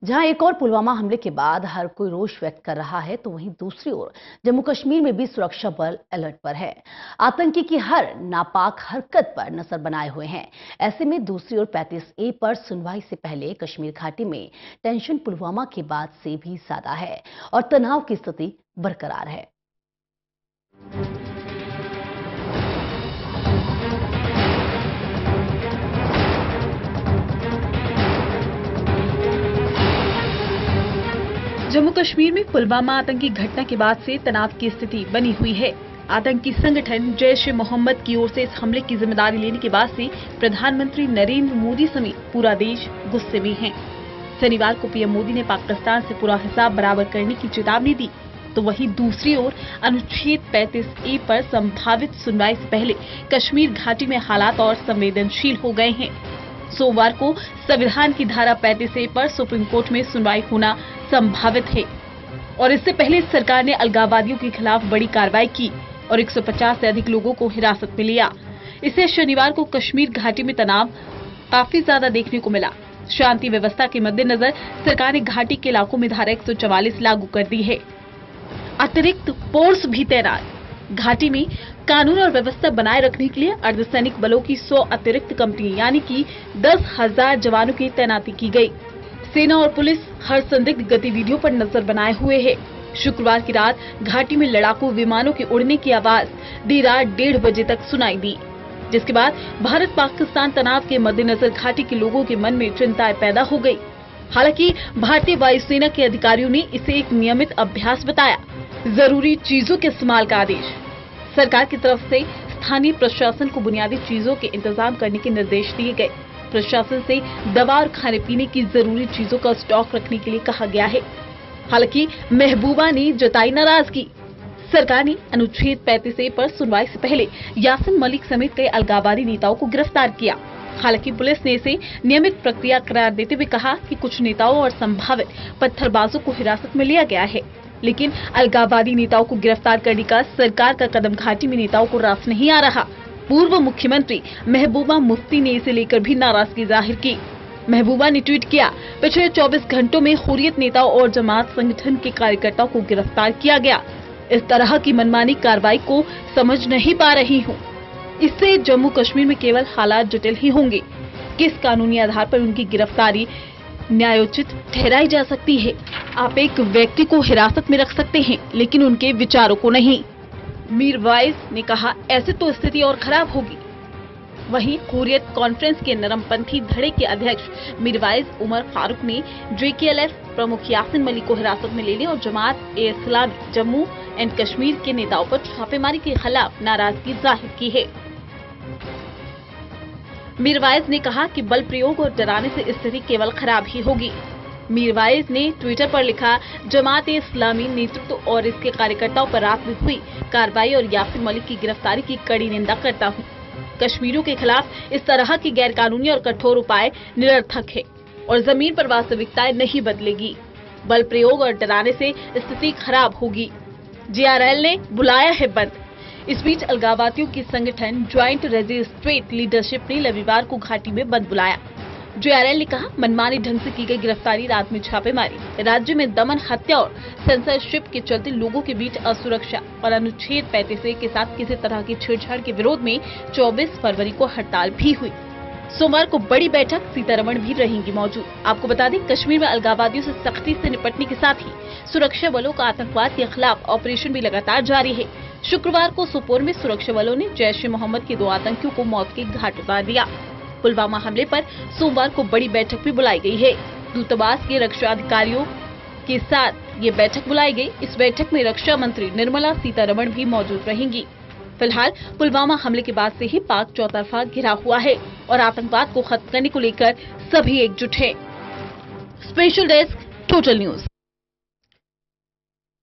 जहां एक और पुलवामा हमले के बाद हर कोई रोष व्यक्त कर रहा है, तो वहीं दूसरी ओर जम्मू कश्मीर में भी सुरक्षा बल अलर्ट पर है। आतंकी की हर नापाक हरकत पर नजर बनाए हुए हैं। ऐसे में दूसरी ओर 35A पर सुनवाई से पहले कश्मीर घाटी में टेंशन पुलवामा के बाद से भी ज्यादा है और तनाव की स्थिति बरकरार है। जम्मू कश्मीर में पुलवामा आतंकी घटना के बाद से तनाव की स्थिति बनी हुई है। आतंकी संगठन जैश-ए-मोहम्मद की ओर से इस हमले की जिम्मेदारी लेने के बाद से प्रधानमंत्री नरेंद्र मोदी समेत पूरा देश गुस्से में है। शनिवार को पीएम मोदी ने पाकिस्तान से पूरा हिसाब बराबर करने की चेतावनी दी, तो वहीं दूसरी ओर अनुच्छेद 35A पर संभावित सुनवाई से पहले कश्मीर घाटी में हालात और संवेदनशील हो गए हैं। सोमवार को संविधान की धारा 35A पर सुप्रीम कोर्ट में सुनवाई होना संभावित है और इससे पहले सरकार ने अलगाववादियों के खिलाफ बड़ी कार्रवाई की और 150 से अधिक लोगों को हिरासत में लिया। इससे शनिवार को कश्मीर घाटी में तनाव काफी ज्यादा देखने को मिला। शांति व्यवस्था के मद्देनजर सरकार ने घाटी के इलाकों में धारा 144 लागू कर दी है। अतिरिक्त फोर्स भी तैनात। घाटी में कानून और व्यवस्था बनाए रखने के लिए अर्धसैनिक बलों की 100 अतिरिक्त कंपनी यानी कि 10,000 जवानों की तैनाती की गई। सेना और पुलिस हर संदिग्ध गतिविधियों पर नजर बनाए हुए है। शुक्रवार की रात घाटी में लड़ाकू विमानों के उड़ने की आवाज देर रात 1:30 बजे तक सुनाई दी, जिसके बाद भारत पाकिस्तान तनाव के मद्देनजर घाटी के लोगों के मन में चिंताएं पैदा हो गई। हालांकि भारतीय वायुसेना के अधिकारियों ने इसे एक नियमित अभ्यास बताया। जरूरी चीजों के इस्तेमाल का आदेश। सरकार की तरफ से स्थानीय प्रशासन को बुनियादी चीजों के इंतजाम करने के निर्देश दिए गए। प्रशासन से दवा और खाने पीने की जरूरी चीजों का स्टॉक रखने के लिए कहा गया है। हालांकि महबूबा ने जताई नाराजगी। सरकार ने अनुच्छेद 35A पर सुनवाई से पहले यासिन मलिक समेत कई अलगाववादी नेताओं को गिरफ्तार किया। हालांकि पुलिस ने इसे नियमित प्रक्रिया करार देते हुए कहा कि कुछ नेताओं और संभावित पत्थरबाजों को हिरासत में लिया गया है, लेकिन अलगाववादी नेताओं को गिरफ्तार करने का सरकार का कदम घाटी में नेताओं को रास नहीं आ रहा। पूर्व मुख्यमंत्री महबूबा मुफ्ती ने इसे लेकर भी नाराजगी जाहिर की। महबूबा ने ट्वीट किया, पिछले 24 घंटों में हुर्रियत नेताओं और जमात संगठन के कार्यकर्ताओं को गिरफ्तार किया गया। इस तरह की मनमानी कार्रवाई को समझ नहीं पा रही हूँ। इससे जम्मू कश्मीर में केवल हालात जटिल ही होंगे। किस कानूनी आधार पर उनकी गिरफ्तारी न्यायोचित ठहराई जा सकती है? आप एक व्यक्ति को हिरासत में रख सकते हैं, लेकिन उनके विचारों को नहीं। मीरवाइज ने कहा, ऐसे तो स्थिति और खराब होगी। वहीं हुर्रियत कॉन्फ्रेंस के नरमपंथी धड़े के अध्यक्ष मीरवाइज उमर फारूक ने JKLF प्रमुख यासिन मलिक को हिरासत में लेने और जमात-ए-इस्लामी जम्मू एंड कश्मीर के नेताओं पर छापेमारी के खिलाफ नाराजगी जाहिर की है। मीरवाइज ने कहा कि बल प्रयोग और डराने से स्थिति केवल खराब ही होगी। मीरवाइज ने ट्विटर पर लिखा, जमात-ए-इस्लामी नेतृत्व और इसके कार्यकर्ताओं पर रात में हुई कार्रवाई और यासिन मलिक की गिरफ्तारी की कड़ी निंदा करता हूँ। कश्मीरियों के खिलाफ इस तरह की गैरकानूनी और कठोर उपाय निरर्थक है और जमीन पर वास्तविकताएं नहीं बदलेगी। बल प्रयोग और डराने से स्थिति खराब होगी। JRL ने बुलाया है बंद। इस बीच अलगाववादियों की संगठन ज्वाइंट रजिस्ट्रेट लीडरशिप ने रविवार को घाटी में बंद बुलाया। JRL ने कहा, मनमानी ढंग से की गई गिरफ्तारी, रात में छापेमारी, राज्य में दमन, हत्या और सेंसरशिप के चलते लोगों के बीच असुरक्षा और अनुच्छेद 35A के साथ किसी तरह की छेड़छाड़ के विरोध में 24 फरवरी को हड़ताल भी हुई। सोमवार को बड़ी बैठक, सीतारमण भी रहेंगी मौजूद। आपको बता दें, कश्मीर में अलगाववादियों से सख्ती से निपटने के साथ ही सुरक्षा बलों का आतंकवाद के खिलाफ ऑपरेशन भी लगातार जारी है। शुक्रवार को सोपोर में सुरक्षा बलों ने जैश-ए-मोहम्मद के 2 आतंकियों को मौत के घाट उतार दिया। पुलवामा हमले पर सोमवार को बड़ी बैठक भी बुलाई गई है। दूतावास के रक्षा अधिकारियों के साथ ये बैठक बुलाई गई। इस बैठक में रक्षा मंत्री निर्मला सीतारमण भी मौजूद रहेंगी। फिलहाल पुलवामा हमले के बाद से ही पाक चौतरफा घिरा हुआ है और आतंकवाद को खत्म करने को लेकर सभी एकजुट है। Special desk, total news.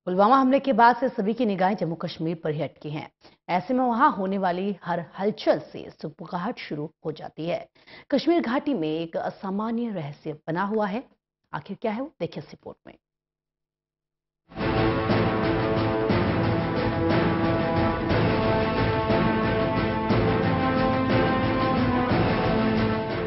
Pulwama हमले के बाद से सभी की निगाहें जम्मू कश्मीर पर ही अटकी हैं। ऐसे में वहां होने वाली हर हलचल से सुबुगाहट शुरू हो जाती है। कश्मीर घाटी में एक असामान्य रहस्य बना हुआ है। आखिर क्या है वो, देखिए इस रिपोर्ट में।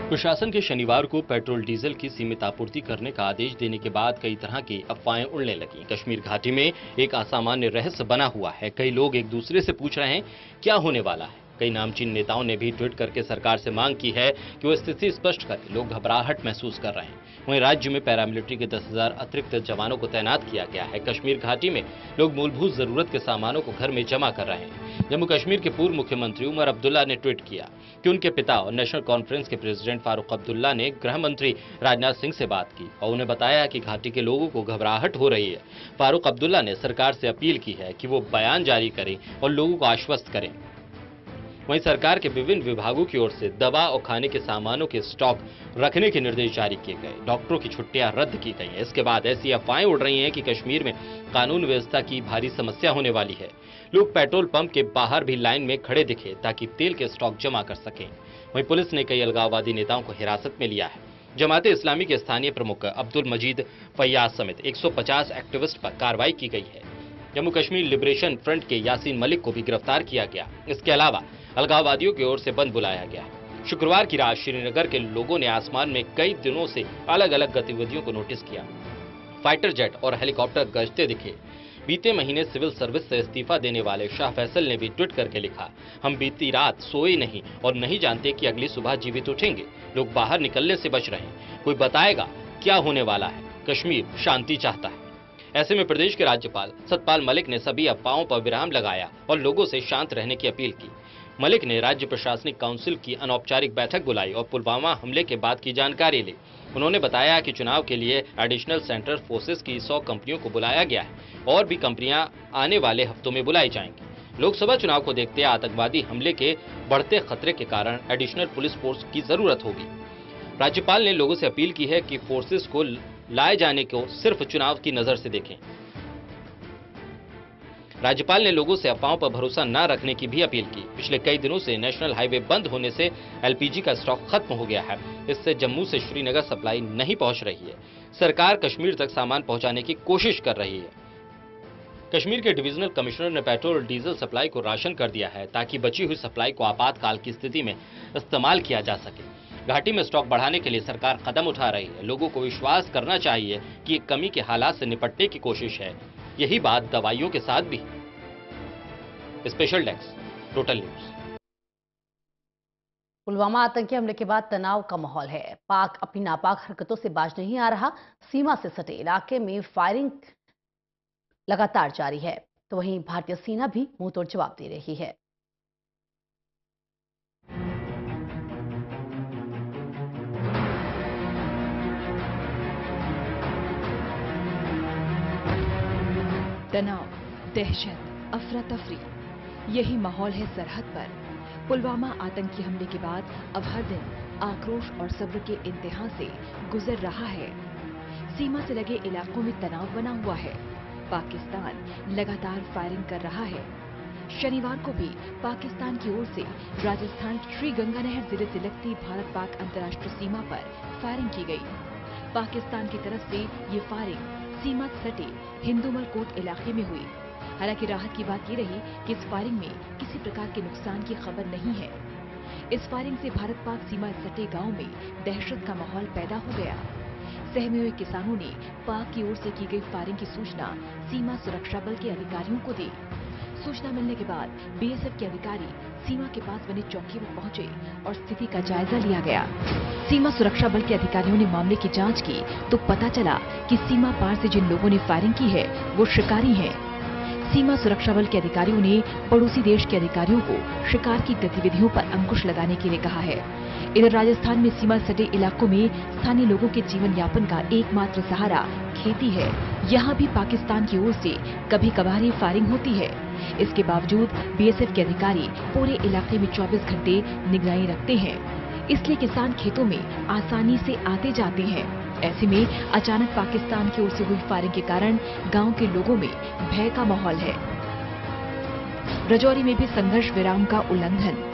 प्रशासन के शनिवार को पेट्रोल डीजल की सीमित आपूर्ति करने का आदेश देने के बाद कई तरह की अफवाहें उड़ने लगी। कश्मीर घाटी में एक असामान्य रहस्य बना हुआ है। कई लोग एक दूसरे से पूछ रहे हैं क्या होने वाला है। कई नामचीन नेताओं ने भी ट्वीट करके सरकार से मांग की है कि वो स्थिति स्पष्ट करे। लोग घबराहट महसूस कर रहे हैं। वहीं राज्य में पैरामिलिट्री के 10,000 अतिरिक्त जवानों को तैनात किया गया है। कश्मीर घाटी में लोग मूलभूत जरूरत के सामानों को घर में जमा कर रहे हैं। जम्मू कश्मीर के पूर्व मुख्यमंत्री उमर अब्दुल्ला ने ट्वीट किया कि उनके पिता और नेशनल कॉन्फ्रेंस के प्रेसिडेंट फारूक अब्दुल्ला ने गृह मंत्री राजनाथ सिंह से बात की और उन्हें बताया कि घाटी के लोगों को घबराहट हो रही है। फारूक अब्दुल्ला ने सरकार से अपील की है कि वो बयान जारी करें और लोगों को आश्वस्त करें। वहीं सरकार के विभिन्न विभागों की ओर से दवा और खाने के सामानों के स्टॉक रखने के निर्देश जारी किए गए। डॉक्टरों की छुट्टियां रद्द की गई हैं। इसके बाद ऐसी अफवाहें उड़ रही हैं कि कश्मीर में कानून व्यवस्था की भारी समस्या होने वाली है। लोग पेट्रोल पंप के बाहर भी लाइन में खड़े दिखे ताकि तेल के स्टॉक जमा कर सकें। वहीं पुलिस ने कई अलगाववादी नेताओं को हिरासत में लिया है। जमाते इस्लामी के स्थानीय प्रमुख अब्दुल मजीद फैयाज समेत 150 एक्टिविस्ट पर कार्रवाई की गई है। जम्मू कश्मीर लिबरेशन फ्रंट के यासीन मलिक को भी गिरफ्तार किया गया। इसके अलावा अलगाववादियों की ओर से बंद बुलाया गया। शुक्रवार की रात श्रीनगर के लोगों ने आसमान में कई दिनों से अलग अलग गतिविधियों को नोटिस किया। फाइटर जेट और हेलीकॉप्टर गश्ते दिखे। बीते महीने सिविल सर्विस से इस्तीफा देने वाले शाह फैसल ने भी ट्वीट करके लिखा, हम बीती रात सोए नहीं और नहीं जानते कि अगली सुबह जीवित उठेंगे। लोग बाहर निकलने से बच रहे हैं। कोई बताएगा क्या होने वाला है। कश्मीर शांति चाहता है। ऐसे में प्रदेश के राज्यपाल सतपाल मलिक ने सभी अफवाहों पर विराम लगाया और लोगों से शांत रहने की अपील की। मलिक ने राज्य प्रशासनिक काउंसिल की अनौपचारिक बैठक बुलाई और पुलवामा हमले के बाद की जानकारी ली। उन्होंने बताया कि चुनाव के लिए एडिशनल सेंट्रल फोर्सेस की 100 कंपनियों को बुलाया गया है और भी कंपनियां आने वाले हफ्तों में बुलाई जाएंगी। लोकसभा चुनाव को देखते आतंकवादी हमले के बढ़ते खतरे के कारण एडिशनल पुलिस फोर्स की जरूरत होगी। राज्यपाल ने लोगों से अपील की है कि फोर्सेस को लाए जाने को सिर्फ चुनाव की नजर से देखें। राज्यपाल ने लोगों से अफवाहों पर भरोसा न रखने की भी अपील की। पिछले कई दिनों से नेशनल हाईवे बंद होने से एलपीजी का स्टॉक खत्म हो गया है। इससे जम्मू से श्रीनगर सप्लाई नहीं पहुंच रही है। सरकार कश्मीर तक सामान पहुंचाने की कोशिश कर रही है। कश्मीर के डिविजनल कमिश्नर ने पेट्रोल और डीजल सप्लाई को राशन कर दिया है ताकि बची हुई सप्लाई को आपातकाल की स्थिति में इस्तेमाल किया जा सके। घाटी में स्टॉक बढ़ाने के लिए सरकार कदम उठा रही है। लोगों को विश्वास करना चाहिए कि ये कमी के हालात से निपटने की कोशिश है। यही बात दवाइयों के साथ भी। Special desk total news. Pulwama आतंकी हमले के बाद तनाव का माहौल है। पाक अपनी नापाक हरकतों से बाज नहीं आ रहा। सीमा से सटे इलाके में फायरिंग लगातार जारी है, तो वहीं भारतीय सेना भी मुंहतोड़ जवाब दे रही है। तनाव, दहशत, अफरा तफरी, यही माहौल है सरहद पर। पुलवामा आतंकी हमले के बाद अब हर दिन आक्रोश और सब्र के इंतहा से गुजर रहा है। सीमा से लगे इलाकों में तनाव बना हुआ है। पाकिस्तान लगातार फायरिंग कर रहा है। शनिवार को भी पाकिस्तान की ओर से राजस्थान की श्रीगंगानगर जिले से लगती भारत पाक अंतर्राष्ट्रीय सीमा पर फायरिंग की गई। पाकिस्तान की तरफ से ये फायरिंग सीमा से सटे हिंदूमल कोट इलाके में हुई। हालांकि राहत की बात ये रही कि इस फायरिंग में किसी प्रकार के नुकसान की खबर नहीं है। इस फायरिंग से भारत पाक सीमा से सटे गांव में दहशत का माहौल पैदा हो गया। सहमे हुए किसानों ने पाक की ओर से की गई फायरिंग की सूचना सीमा सुरक्षा बल के अधिकारियों को दी। सूचना मिलने के बाद बीएसएफ के अधिकारी सीमा के पास बनी चौकी पर पहुंचे और स्थिति का जायजा लिया गया। सीमा सुरक्षा बल के अधिकारियों ने मामले की जांच की तो पता चला कि सीमा पार से जिन लोगों ने फायरिंग की है वो शिकारी हैं। सीमा सुरक्षा बल के अधिकारियों ने पड़ोसी देश के अधिकारियों को शिकार की गतिविधियों पर अंकुश लगाने के लिए कहा है। इधर राजस्थान में सीमा सटे इलाकों में स्थानीय लोगों के जीवन यापन का एकमात्र सहारा खेती है। यहाँ भी पाकिस्तान की ओर से कभी कभार ही फायरिंग होती है। इसके बावजूद बीएसएफ के अधिकारी पूरे इलाके में 24 घंटे निगरानी रखते हैं। इसलिए किसान खेतों में आसानी से आते जाते हैं। ऐसे में अचानक पाकिस्तान की ओर से हुई फायरिंग के कारण गांव के लोगों में भय का माहौल है। राजौरी में भी संघर्ष विराम का उल्लंघन।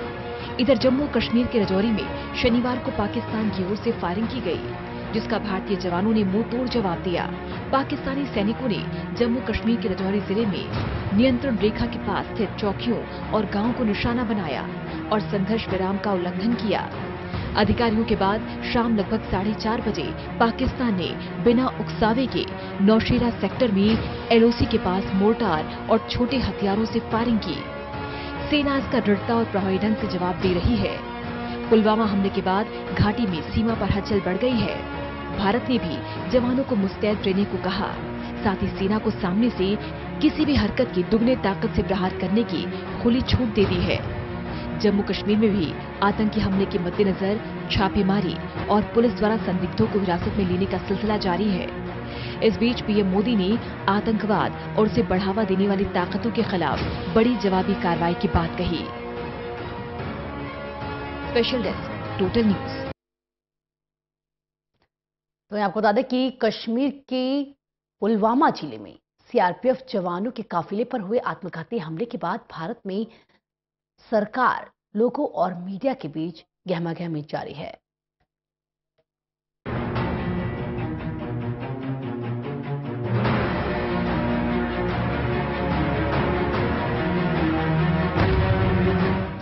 इधर जम्मू कश्मीर के राजौरी में शनिवार को पाकिस्तान की ओर से फायरिंग की गई, जिसका भारतीय जवानों ने मुंह तोड़ जवाब दिया। पाकिस्तानी सैनिकों ने जम्मू कश्मीर के राजौरी जिले में नियंत्रण रेखा के पास स्थित चौकियों और गांवों को निशाना बनाया और संघर्ष विराम का उल्लंघन किया। अधिकारियों के बाद शाम लगभग 4:30 बजे पाकिस्तान ने बिना उकसावे के नौशेरा सेक्टर में एलओसी के पास मोर्टार और छोटे हथियारों से फायरिंग की। सेना इसका दृढ़ता और प्रभावी ढंग से जवाब दे रही है। पुलवामा हमले के बाद घाटी में सीमा पर हलचल बढ़ गई है। भारत ने भी जवानों को मुस्तैद रहने को कहा, साथ ही सेना को सामने से किसी भी हरकत की दुगने ताकत से प्रहार करने की खुली छूट दे दी है। जम्मू कश्मीर में भी आतंकी हमले के मद्देनजर छापेमारी और पुलिस द्वारा संदिग्धों को हिरासत में लेने का सिलसिला जारी है। इस बीच पीएम मोदी ने आतंकवाद और उसे बढ़ावा देने वाली ताकतों के खिलाफ बड़ी जवाबी कार्रवाई की बात कही। Special desk, total news. तो मैं आपको बता दें कि कश्मीर के पुलवामा जिले में सीआरपीएफ जवानों के काफिले पर हुए आत्मघाती हमले के बाद भारत में सरकार, लोगों और मीडिया के बीच गहमागहमी जारी है।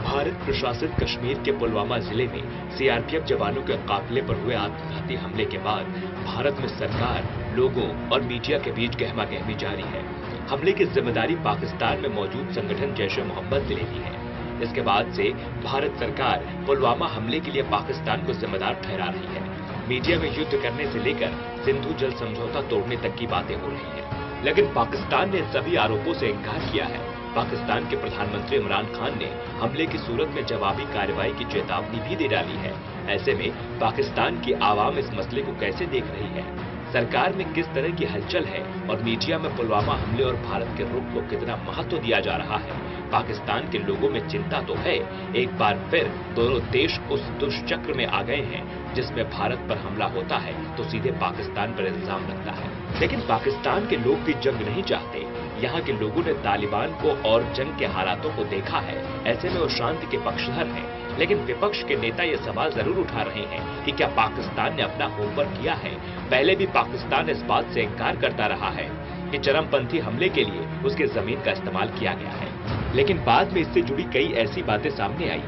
भारत प्रशासित कश्मीर के पुलवामा जिले में सीआरपीएफ जवानों के काफिले पर हुए आत्मघाती हमले के बाद भारत में सरकार, लोगों और मीडिया के बीच गहमागहमी जारी है। हमले की जिम्मेदारी पाकिस्तान में मौजूद संगठन जैश-ए-मोहम्मद ने ली है। इसके बाद से भारत सरकार पुलवामा हमले के लिए पाकिस्तान को जिम्मेदार ठहरा रही है। मीडिया में युद्ध करने से लेकर सिंधु जल समझौता तोड़ने तक की बातें हो रही है, लेकिन पाकिस्तान ने इन सभी आरोपों से इनकार किया है। पाकिस्तान के प्रधानमंत्री इमरान खान ने हमले की सूरत में जवाबी कार्रवाई की चेतावनी भी दे डाली है। ऐसे में पाकिस्तान की आवाम इस मसले को कैसे देख रही है, सरकार में किस तरह की हलचल है और मीडिया में पुलवामा हमले और भारत के रुख को कितना महत्व दिया जा रहा है, पाकिस्तान के लोगों में चिंता तो है। एक बार फिर दोनों देश उस दुष्चक्र में आ गए हैं जिसमें भारत पर हमला होता है तो सीधे पाकिस्तान पर इल्जाम लगता है। लेकिन पाकिस्तान के लोग भी जंग नहीं चाहते। यहाँ के लोगों ने तालिबान को और जंग के हालातों को देखा है। ऐसे में वो शांति के पक्षधर हैं। लेकिन विपक्ष के नेता ये सवाल जरूर उठा रहे हैं कि क्या पाकिस्तान ने अपना होमवर्क किया है। पहले भी पाकिस्तान इस बात से इनकार करता रहा है कि चरमपंथी हमले के लिए उसके जमीन का इस्तेमाल किया गया है, लेकिन बाद में इससे जुड़ी कई ऐसी बातें सामने आई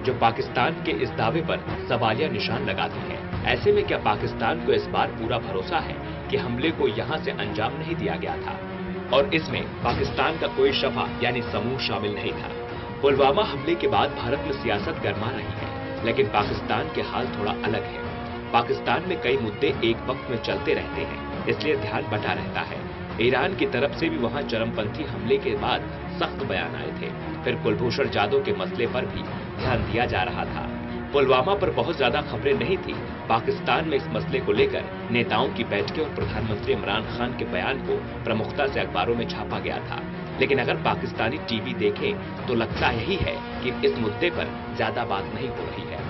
जो पाकिस्तान के इस दावे पर सवालिया निशान लगाती हैं। ऐसे में क्या पाकिस्तान को इस बार पूरा भरोसा है कि हमले को यहाँ से अंजाम नहीं दिया गया था और इसमें पाकिस्तान का कोई शफा यानी समूह शामिल नहीं था। पुलवामा हमले के बाद भारत में सियासत गर्मा रही है, लेकिन पाकिस्तान के हाल थोड़ा अलग है। पाकिस्तान में कई मुद्दे एक वक्त में चलते रहते हैं, इसलिए ध्यान बटा रहता है। ईरान की तरफ से भी वहां चरमपंथी हमले के बाद सख्त बयान आए थे। फिर कुलभूषण जाधव के मसले पर भी ध्यान दिया जा रहा था। पुलवामा पर बहुत ज्यादा खबरें नहीं थी। पाकिस्तान में इस मसले को लेकर नेताओं की बैठकें और प्रधानमंत्री इमरान खान के बयान को प्रमुखता से अखबारों में छापा गया था। लेकिन अगर पाकिस्तानी टीवी देखें तो लगता यही है कि इस मुद्दे पर ज्यादा बात नहीं हो रही है।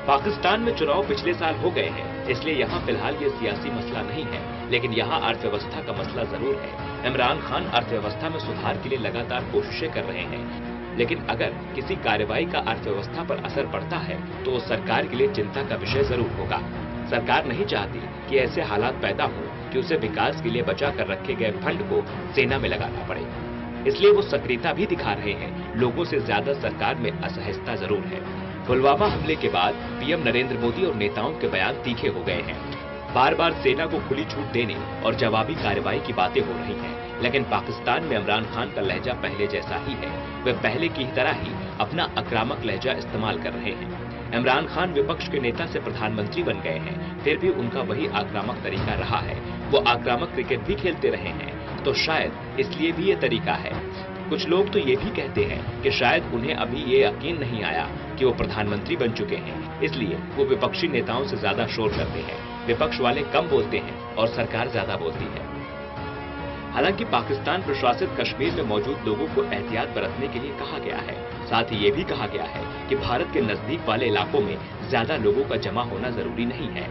पाकिस्तान में चुनाव पिछले साल हो गए हैं, इसलिए यहाँ फिलहाल ये सियासी मसला नहीं है, लेकिन यहाँ अर्थव्यवस्था का मसला जरूर है। इमरान खान अर्थव्यवस्था में सुधार के लिए लगातार कोशिशें कर रहे हैं, लेकिन अगर किसी कार्रवाई का अर्थव्यवस्था पर असर पड़ता है तो वो सरकार के लिए चिंता का विषय जरूर होगा। सरकार नहीं चाहती कि ऐसे हालात पैदा हो कि उसे विकास के लिए बचा कर रखे गए फंड को सेना में लगाना पड़े, इसलिए वो सक्रियता भी दिखा रहे हैं। लोगों से ज्यादा सरकार में असहजता जरूर है। पुलवामा हमले के बाद पीएम नरेंद्र मोदी और नेताओं के बयान तीखे हो गए हैं। बार बार सेना को खुली छूट देने और जवाबी कार्रवाई की बातें हो रही हैं, लेकिन पाकिस्तान में इमरान खान का लहजा पहले जैसा ही है। वे पहले की तरह ही अपना आक्रामक लहजा इस्तेमाल कर रहे हैं। इमरान खान विपक्ष के नेता से प्रधानमंत्री बन गए हैं, फिर भी उनका वही आक्रामक तरीका रहा है। वो आक्रामक क्रिकेट भी खेलते रहे हैं, तो शायद इसलिए भी ये तरीका है। कुछ लोग तो ये भी कहते हैं कि शायद उन्हें अभी ये यकीन नहीं आया कि वो प्रधानमंत्री बन चुके हैं, इसलिए वो विपक्षी नेताओं से ज्यादा शोर करते हैं। विपक्ष वाले कम बोलते हैं और सरकार ज्यादा बोलती है। हालांकि पाकिस्तान प्रशासित कश्मीर में मौजूद लोगों को एहतियात बरतने के लिए कहा गया है। साथ ही ये भी कहा गया है कि भारत के नजदीक वाले इलाकों में ज्यादा लोगों का जमा होना जरूरी नहीं है।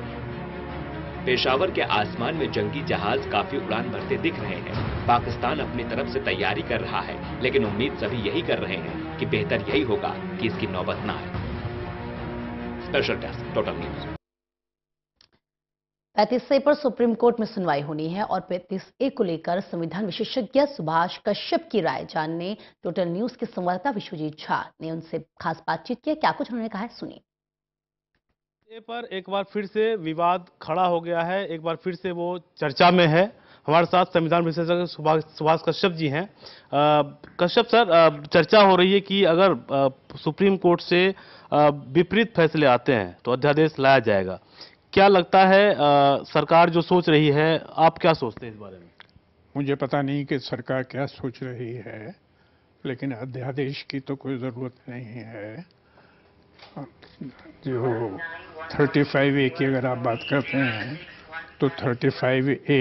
पेशावर के आसमान में जंगी जहाज काफी उड़ान भरते दिख रहे हैं। पाकिस्तान अपनी तरफ से तैयारी कर रहा है, लेकिन उम्मीद सभी यही कर रहे हैं कि बेहतर यही होगा कि इसकी नौबत न आए। Special desk, total news. 35A पर सुप्रीम कोर्ट में सुनवाई होनी है और 35A को लेकर संविधान विशेषज्ञ सुभाष कश्यप की राय जानने टोटल न्यूज के संवाददाता विश्वजीत झा ने उनसे खास बातचीत की। क्या कुछ उन्होंने कहा है, सुनिए। ये पर एक बार फिर से विवाद खड़ा हो गया है, एक बार फिर से वो चर्चा में है। हमारे साथ संविधान विशेषज्ञ सुभाष कश्यप जी हैं। कश्यप सर, चर्चा हो रही है कि अगर सुप्रीम कोर्ट से विपरीत फैसले आते हैं तो अध्यादेश लाया जाएगा। क्या लगता है सरकार जो सोच रही है, आप क्या सोचते हैं इस बारे में? मुझे पता नहीं कि सरकार क्या सोच रही है, लेकिन अध्यादेश की तो कोई ज़रूरत नहीं है। जो 35A की अगर आप बात करते हैं तो 35A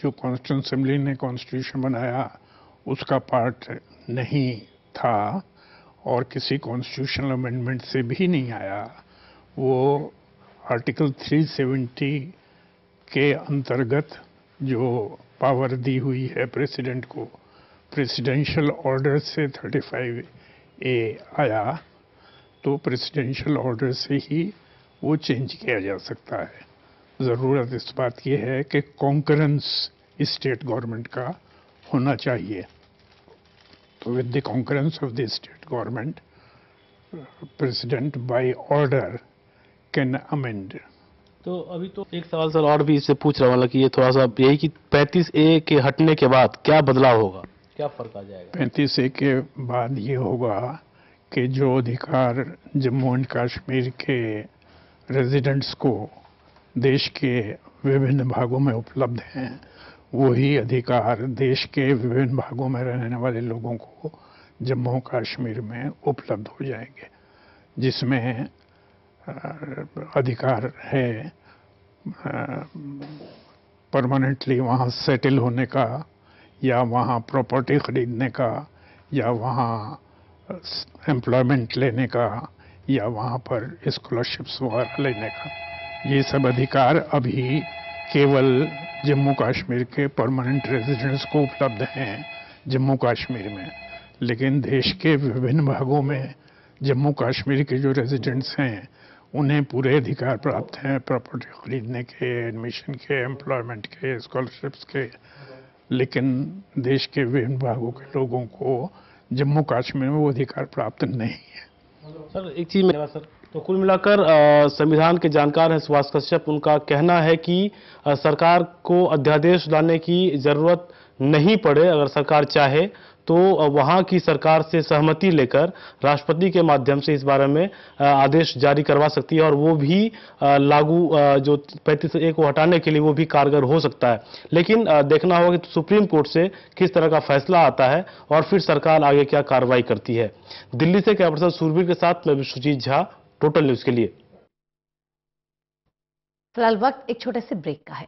जो कॉन्स्टिट्यूशन असेंबली ने कॉन्स्टिट्यूशन बनाया उसका पार्ट नहीं था और किसी कॉन्स्टिट्यूशनल अमेंडमेंट से भी नहीं आया। वो आर्टिकल 370 के अंतर्गत जो पावर दी हुई है प्रेसिडेंट को, प्रेसिडेंशियल ऑर्डर से 35A आया, तो प्रेसिडेंशियल ऑर्डर से ही वो चेंज किया जा सकता है। ज़रूरत इस बात की है कि कॉन्करेंस स्टेट गवर्नमेंट का होना चाहिए। तो with the concurrence of the state government, president by order can amend. तो अभी तो एक सवाल सर और भी इससे पूछ रहा हूँ कि ये थोड़ा सा यही कि 35A के हटने के बाद क्या बदलाव होगा, क्या फर्क आ जाएगा? 35A के बाद ये होगा कि जो अधिकार जम्मू एंड कश्मीर के रेजिडेंट्स को देश के विभिन्न भागों में उपलब्ध हैं, वही अधिकार देश के विभिन्न भागों में रहने वाले लोगों को जम्मू कश्मीर में उपलब्ध हो जाएंगे, जिसमें अधिकार है परमानेंटली वहाँ सेटल होने का, या वहाँ प्रॉपर्टी खरीदने का, या वहाँ एम्प्लॉयमेंट लेने का, या वहाँ पर स्कॉलरशिप्स वगैरह लेने का। ये सब अधिकार अभी केवल जम्मू कश्मीर के परमानेंट रेजिडेंट्स को उपलब्ध हैं जम्मू कश्मीर में, लेकिन देश के विभिन्न भागों में जम्मू कश्मीर के जो रेजिडेंट्स हैं उन्हें पूरे अधिकार प्राप्त हैं प्रॉपर्टी खरीदने के, एडमिशन के, एम्प्लॉयमेंट के, स्कॉलरशिप्स के, लेकिन देश के विभिन्न भागों के लोगों को जम्मू कश्मीर में वो अधिकार प्राप्त नहीं है। सर एक चीज में सर, तो कुल मिलाकर संविधान के जानकार हैं सुभाष कश्यप, उनका कहना है कि सरकार को अध्यादेश लाने की जरूरत नहीं पड़े। अगर सरकार चाहे तो वहां की सरकार से सहमति लेकर राष्ट्रपति के माध्यम से इस बारे में आदेश जारी करवा सकती है और वो भी लागू जो 35A को हटाने के लिए वो भी कारगर हो सकता है। लेकिन देखना होगा कि सुप्रीम कोर्ट से किस तरह का फैसला आता है और फिर सरकार आगे क्या कार्रवाई करती है। दिल्ली से कैमरा पर्सन सूरवीर के साथ मैं विश्वजीत झा, टोटल न्यूज के लिए। फिलहाल वक्त एक छोटे से ब्रेक का है।